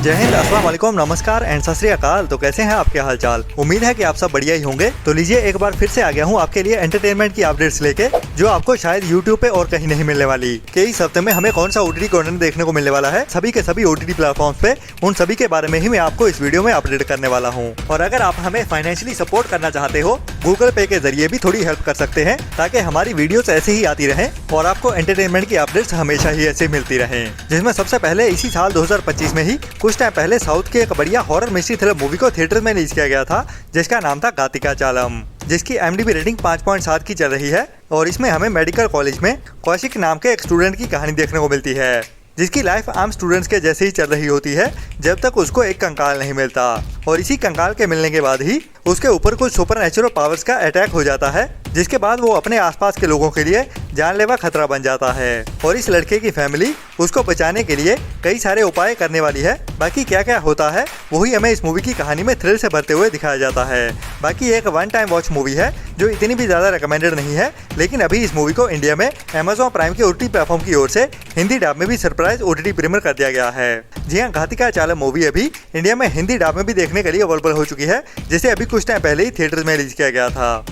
जय हिंद, अस्सलाम वालेकुम, नमस्कार एंड सत श्री अकाल। तो कैसे हैं आपके हालचाल। उम्मीद है कि आप सब बढ़िया ही होंगे। तो लीजिए एक बार फिर से आ गया हूं आपके लिए एंटरटेनमेंट की अपडेट्स लेके, जो आपको शायद यूट्यूब पे और कहीं नहीं मिलने वाली। कि इस हफ्ते में हमें कौन सा ओटीटी कंटेंट देखने को मिलने वाला है, सभी के सभी ओटीटी प्लेटफॉर्म्स पे, उन सभी के बारे में ही मैं आपको इस वीडियो में अपडेट करने वाला हूँ। और अगर आप हमें फाइनेंशियली सपोर्ट करना चाहते हो, गूगल पे के जरिए भी थोड़ी हेल्प कर सकते हैं, ताकि हमारी वीडियोस ऐसे ही आती रहें और आपको एंटरटेनमेंट की अपडेट्स हमेशा ही ऐसे मिलती रहें। जिसमें सबसे पहले इसी साल 2025 में ही कुछ टाइम पहले साउथ की एक बढ़िया हॉरर मिस्ट्री थ्रिलर मूवी को थिएटर में रिलीज किया गया था, जिसका नाम था घातिका चालम, जिसकी IMDb रेटिंग 5.7 की चल रही है। और इसमें हमें मेडिकल कॉलेज में कौशिक नाम के एक स्टूडेंट की कहानी देखने को मिलती है, जिसकी लाइफ आम स्टूडेंट्स के जैसे ही चल रही होती है जब तक उसको एक कंकाल नहीं मिलता। और इसी कंकाल के मिलने के बाद ही उसके ऊपर कुछ सुपरनैचुरल पावर्स का अटैक हो जाता है, जिसके बाद वो अपने आसपास के लोगों के लिए जानलेवा खतरा बन जाता है। और इस लड़के की फैमिली उसको बचाने के लिए कई सारे उपाय करने वाली है। बाकी क्या क्या होता है वही हमें इस मूवी की कहानी में थ्रिल से भरते हुए दिखाया जाता है। बाकी एक वन टाइम वॉच मूवी है, जो इतनी भी ज़्यादा रिकमेंडेड नहीं है, लेकिन अभी इस मूवी को इंडिया में Amazon प्राइम के OTT प्लेटफॉर्म की ओर से हिंदी डब में भी सरप्राइज OTT प्रीमियर कर दिया गया है। जी हाँ, घातिका चालम मूवी अभी इंडिया में हिंदी डब में भी देखने के लिए अवेलेबल हो चुकी है, जिसे अभी कुछ टाइम पहले ही थिएटर में रिलीज किया गया था।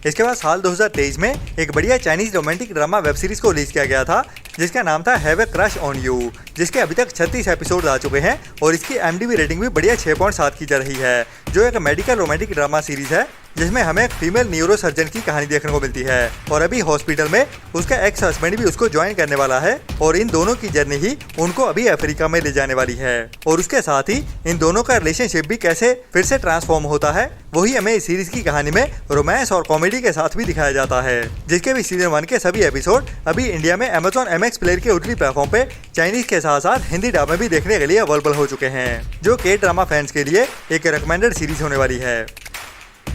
इसके बाद साल 2023 में एक बढ़िया Chinese romantic drama web series को रिलीज किया गया था, जिसका नाम था have a crush on you, जिसके अभी तक 36 एपिसोड आ चुके हैं। और इसकी IMDb रेटिंग भी बढ़िया 6.7 की चल रही है, जो एक मेडिकल रोमांटिक ड्रामा सीरीज है, जिसमें हमें एक फीमेल न्यूरो सर्जन की कहानी देखने को मिलती है। और अभी हॉस्पिटल में उसका एक्स हस्बैंड भी उसको ज्वाइन करने वाला है, और इन दोनों की जर्नी ही उनको अभी अफ्रीका में ले जाने वाली है। और उसके साथ ही इन दोनों का रिलेशनशिप भी कैसे फिर से ट्रांसफॉर्म होता है, वही हमें इस सीरीज की कहानी में रोमांस और कॉमेडी के साथ भी दिखाया जाता है, जिसके भी सीजन 1 के सभी एपिसोड अभी इंडिया में Amazon MX प्लेयर के OTT प्लेटफॉर्म पे चाइनीज के साथ साथ हिंदी डब में भी देखने के लिए अवेलेबल हो चुके हैं, जो के ड्रामा फैंस के लिए एक रिकमेंडेड सीरीज होने वाली है।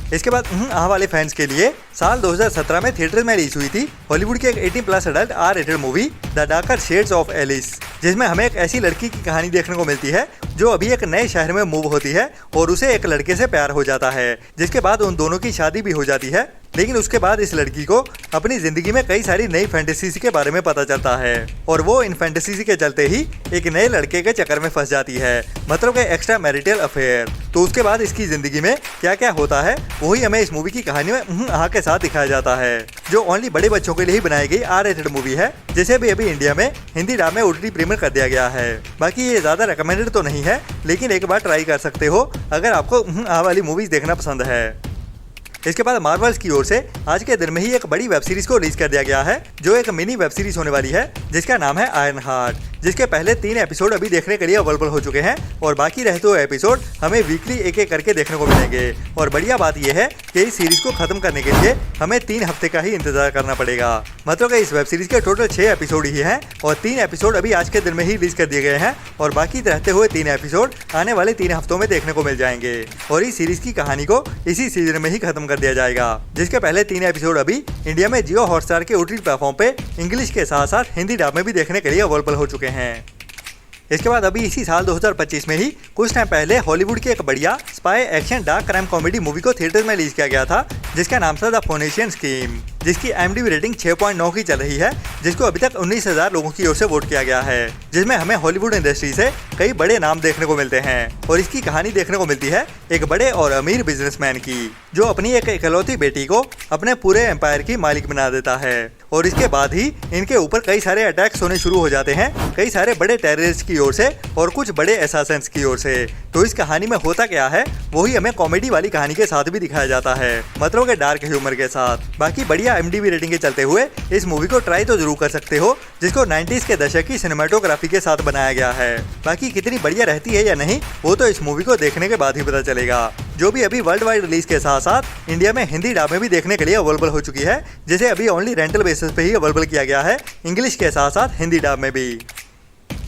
इसके बाद वाले फैंस के लिए साल 2017 में थिएटर में रिलीज हुई थी हॉलीवुड की एक 18+ adult R rated movie the darker shades of Alice, जिसमें हमें एक ऐसी लड़की की कहानी देखने को मिलती है जो अभी एक नए शहर में मूव होती है और उसे एक लड़के से प्यार हो जाता है, जिसके बाद उन दोनों की शादी भी हो जाती है। लेकिन उसके बाद इस लड़की को अपनी जिंदगी में कई सारी नई फैंटेसीज के बारे में पता चलता है, और वो इन फैंटेसीज के चलते ही एक नए लड़के के चक्कर में फंस जाती है, मतलब कि एक्स्ट्रा मैरिटल अफेयर। तो उसके बाद इसकी जिंदगी में क्या क्या होता है वही हमें इस मूवी की कहानी में के साथ दिखाया जाता है, जो ओनली बड़े बच्चों के लिए ही बनाई गई R-रेटेड मूवी है, जिसे भी अभी इंडिया में हिंदी डब में OTT प्रीमियर कर दिया गया है। बाकी ये ज्यादा रिकमेंडेड तो नहीं है, लेकिन एक बार ट्राई कर सकते हो अगर आपको वाली मूवीज देखना पसंद है। इसके बाद मार्वल्स की ओर से आज के दिन में ही एक बड़ी वेब सीरीज को रिलीज कर दिया गया है, जो एक मिनी वेब सीरीज होने वाली है, जिसका नाम है आयरन हार्ट, जिसके पहले 3 एपिसोड अभी देखने के लिए अवेलेबल हो चुके हैं, और बाकी रहते हुए एपिसोड हमें वीकली एक एक करके देखने को मिलेंगे। और बढ़िया बात यह है कि इस सीरीज को खत्म करने के लिए हमें 3 हफ्ते का ही इंतजार करना पड़ेगा, मतलब कि इस वेब सीरीज के टोटल 6 एपिसोड ही हैं, और 3 एपिसोड अभी आज के दिन में ही रिलीज कर दिए गए हैं, और बाकी रहते हुए 3 एपिसोड आने वाले 3 हफ्तों में देखने को मिल जाएंगे। और इस सीरीज की कहानी को इसी सीजन में ही खत्म कर दिया जाएगा, जिसके पहले 3 एपिसोड अभी इंडिया में जियो हॉटस्टार के OTT प्लेटफॉर्म पे इंग्लिश के साथ साथ हिंदी डब में भी देखने के लिए अवेलेबल हो चुके हैं। इसके बाद अभी इसी साल 2025 में ही कुछ टाइम पहले हॉलीवुड की एक बढ़िया spy action dark crime comedy movie को थिएटर में रिलीज किया गया था, जिसका नाम था द फोनेशियन स्कीम, जिसकी IMDb रेटिंग 6.9 की चल रही है, जिसको अभी तक 19,000 लोगों की ओर से वोट किया गया है, जिसमें हमें हॉलीवुड इंडस्ट्री से कई बड़े नाम देखने को मिलते हैं। और इसकी कहानी देखने को मिलती है एक बड़े और अमीर बिजनेसमैन की, जो अपनी एक इकलौती बेटी को अपने पूरे एम्पायर की मालिक बना देता है। और इसके बाद ही इनके ऊपर कई सारे अटैक्स होने शुरू हो जाते हैं, कई सारे बड़े टेररिस्ट की ओर से और कुछ बड़े असैसिन्स की ओर से। तो इस कहानी में होता क्या है वही हमें कॉमेडी वाली कहानी के साथ भी दिखाया जाता है, मतलब के डार्क ह्यूमर के साथ। बाकी बढ़िया IMDb रेटिंग के चलते हुए इस मूवी को ट्राई तो जरूर कर सकते हो, जिसको 90s के दशक की सिनेमेटोग्राफी के साथ बनाया गया है। बाकी कितनी बढ़िया रहती है या नहीं वो तो इस मूवी को देखने के बाद ही पता चलेगा, जो भी अभी वर्ल्ड वाइड रिलीज के साथ साथ इंडिया में हिंदी डब में भी देखने के लिए अवेलेबल हो चुकी है, जिसे अभी ओनली रेंटल बेसिस पे ही अवेलेबल किया गया है, इंग्लिश के साथ साथ हिंदी डब में भी।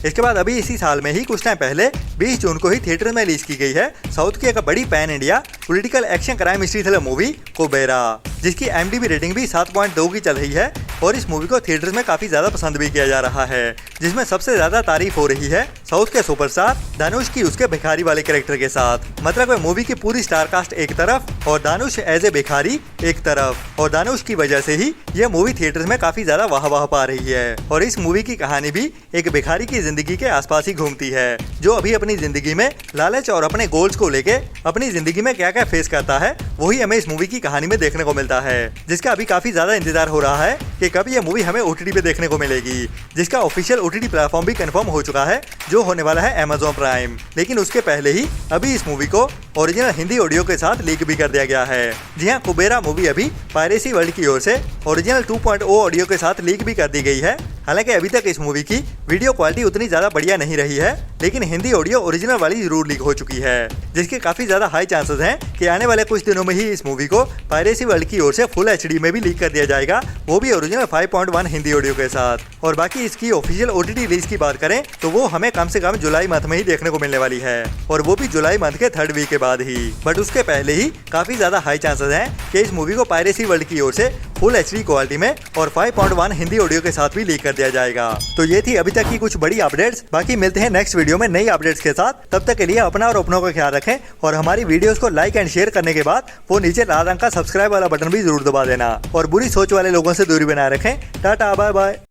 इसके बाद अभी इसी साल में ही कुछ टाइम पहले 20 जून को ही थिएटर में रिलीज की गई है साउथ की एक बड़ी pan India political action crime mystery thriller movie कोबेरा, जिसकी IMDb रेटिंग भी 7.2 की चल रही है और इस मूवी को थिएटर्स में काफी ज्यादा पसंद भी किया जा रहा है, जिसमें सबसे ज्यादा तारीफ हो रही है साउथ के सुपरस्टार धनुष की उसके भिखारी वाले कैरेक्टर के साथ। मतलब मूवी की पूरी स्टार कास्ट एक तरफ और धनुष एज ए भिखारी एक तरफ, और धनुष की वजह से ही यह मूवी थिएटर्स में काफी ज्यादा वाह पा रही है। और इस मूवी की कहानी भी एक भिखारी की जिंदगी के आसपास ही घूमती है, जो अभी अपनी जिंदगी में लालच और अपने गोल्स को लेके अपनी जिंदगी में क्या क्या फेस करता है, वही हमें इस मूवी की कहानी में देखने को मिलता है, जिसका अभी काफी ज्यादा इंतजार हो रहा है कि कब यह मूवी हमें OTT पे देखने को मिलेगी, जिसका ऑफिशियल OTT प्लेटफॉर्म भी कंफर्म हो चुका है, जो होने वाला है Amazon प्राइम। लेकिन उसके पहले ही अभी इस मूवी को ओरिजिनल हिंदी ऑडियो के साथ लीक भी कर दिया गया है। जी हाँ, कुबेरा मूवी अभी पायरेसी वर्ल्ड की ओर से ओरिजिनल 2.0 ऑडियो के साथ लीक भी कर दी गई है। हालांकि अभी तक इस मूवी की वीडियो क्वालिटी उतनी ज्यादा बढ़िया नहीं रही है, लेकिन हिंदी ऑडियो ओरिजिनल वाली जरूर लीक हो चुकी है, जिसके काफी ज्यादा हाई चांसेस हैं कि आने वाले कुछ दिनों में ही इस मूवी को पायरेसी वर्ल्ड की ओर से फुल HD में भी लीक कर दिया जाएगा, वो भी ओरिजिनल 5.1 हिंदी ऑडियो के साथ। और बाकी इसकी ऑफिशियल OTT रिलीज की बात करें तो वो हमें कम से कम जुलाई मंथ में ही देखने को मिलने वाली है, और वो भी जुलाई मंथ के 3rd वीक के बाद ही। बट उसके पहले ही काफी ज्यादा हाई चांसेस हैं कि इस मूवी को पायरेसी वर्ल्ड की ओर से फुल HD क्वालिटी में और 5.1 हिंदी ऑडियो के साथ भी लीक कर दिया जाएगा। तो ये थी अभी तक की कुछ बड़ी अपडेट्स। बाकी मिलते हैं नेक्स्ट वीडियो में नई अपडेट्स के साथ। तब तक के लिए अपना और अपनों का ख्याल रखें, और हमारी वीडियोस को लाइक एंड शेयर करने के बाद वो नीचे लाल रंग का सब्सक्राइब वाला बटन भी जरूर दबा देना, और बुरी सोच वाले लोगों से दूरी बनाए रखें। Tata, bye bye.